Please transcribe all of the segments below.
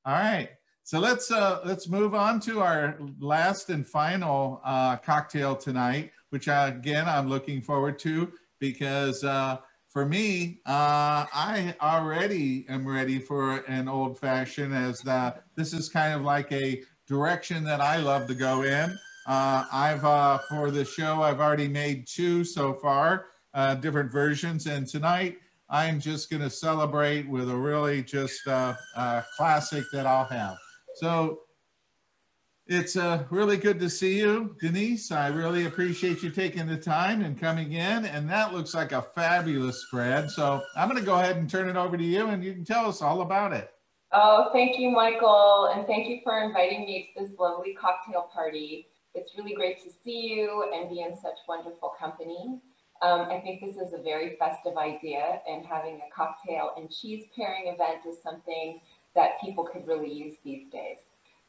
All right. So let's move on to our last and final cocktail tonight, which again I'm looking forward to because for me, I already am ready for an old fashioned, as this is kind of like a direction that I love to go in. For the show, I've already made 2 so far, different versions, and tonight I'm just going to celebrate with a really just classic that I'll have. So it's really good to see you, Denise. I really appreciate you taking the time and coming in. And that looks like a fabulous spread. So I'm going to go ahead and turn it over to you, and you can tell us all about it. Oh, thank you, Michael. And thank you for inviting me to this lovely cocktail party. It's really great to see you and be in such wonderful company. I think this is a very festive idea, and having a cocktail and cheese pairing event is something that people could really use these days.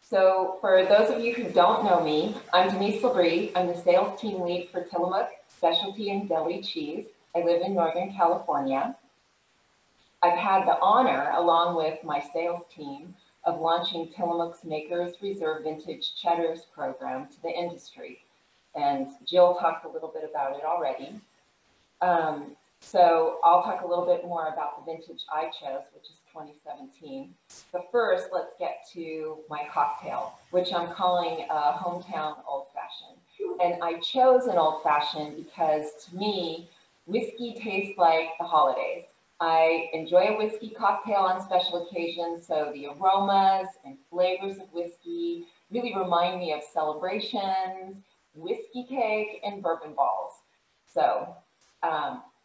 So for those of you who don't know me, I'm Denise LaBrie. I'm the sales team lead for Tillamook Specialty and Deli Cheese. I live in Northern California. I've had the honor, along with my sales team, of launching Tillamook's Makers Reserve Vintage Cheddars program to the industry. And Jill talked a little bit about it already. So I'll talk a little bit more about the vintage I chose, which is 2017. But first, let's get to my cocktail, which I'm calling a hometown old fashioned. And I chose an old fashioned because to me, whiskey tastes like the holidays. I enjoy a whiskey cocktail on special occasions, so the aromas and flavors of whiskey really remind me of celebrations, whiskey cake, and bourbon balls. So,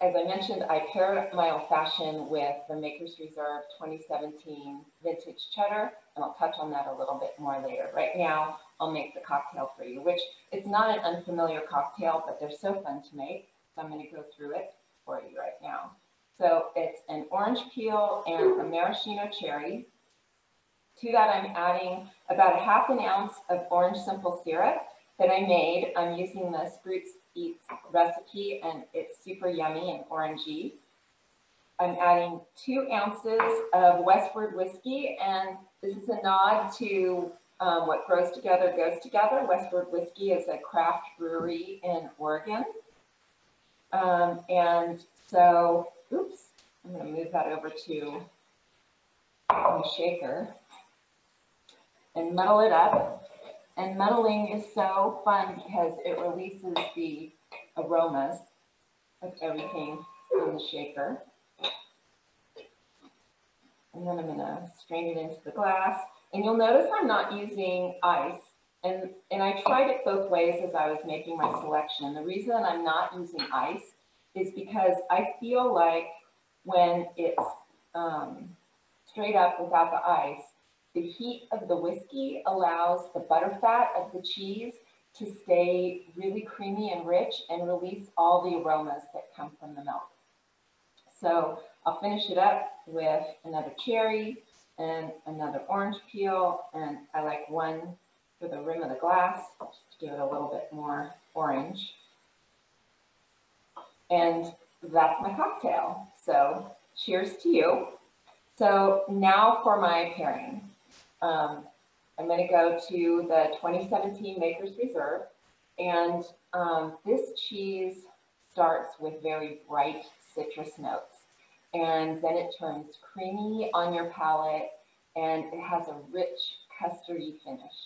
as I mentioned, I pair my old fashioned with the Maker's Reserve 2017 Vintage Cheddar, and I'll touch on that a little bit more later. Right now, I'll make the cocktail for you, which it's not an unfamiliar cocktail, but they're so fun to make. So I'm going to go through it for you right now. So it's an orange peel and a maraschino cherry. To that, I'm adding about 1/2 ounce of orange simple syrup that I made. I'm using the Spruce Eats recipe, and it's super yummy and orangey. I'm adding 2 ounces of Westward whiskey, and this is a nod to what grows together goes together. Westward Whiskey is a craft brewery in Oregon. And so, oops, I'm going to move that over to my shaker and muddle it up. And muddling is so fun because it releases the aromas of everything in the shaker. And then I'm going to strain it into the glass. And you'll notice I'm not using ice. And I tried it both ways as I was making my selection. The reason I'm not using ice is because I feel like when it's straight up without the ice, the heat of the whiskey allows the butterfat of the cheese to stay really creamy and rich and release all the aromas that come from the milk. So I'll finish it up with another cherry and another orange peel, and I like one for the rim of the glass, just to give it a little bit more orange. And that's my cocktail. So cheers to you. So now for my pairing. I'm going to go to the 2017 Maker's Reserve, and this cheese starts with very bright citrus notes, and then it turns creamy on your palate, and it has a rich custardy finish.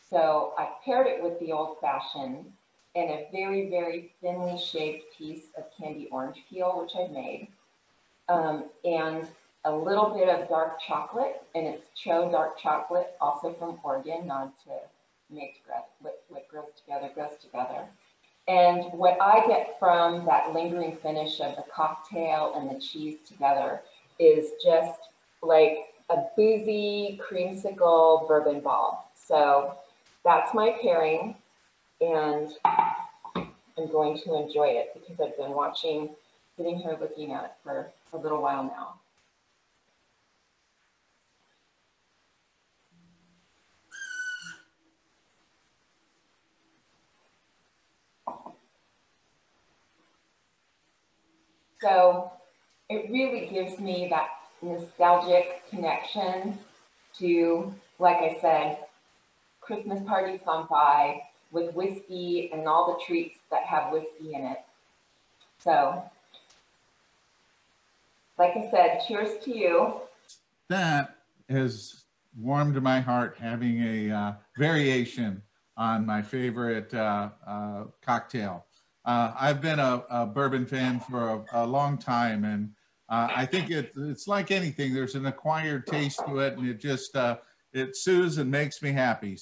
So I paired it with the old fashioned and a very, very thinly shaped piece of candy orange peel, which I've made, and a little bit of dark chocolate, and it's Cho dark chocolate, also from Oregon, nod to make what grows together. And what I get from that lingering finish of the cocktail and the cheese together is just like a boozy creamsicle bourbon ball. So that's my pairing, and I'm going to enjoy it because I've been sitting here looking at it for a little while now. So it really gives me that nostalgic connection to, like I said, Christmas parties gone by with whiskey and all the treats that have whiskey in it. So, like I said, cheers to you. That has warmed my heart, having a variation on my favorite cocktail. I've been a bourbon fan for a long time, and I think it's like anything. There's an acquired taste to it, and it just it soothes and makes me happy.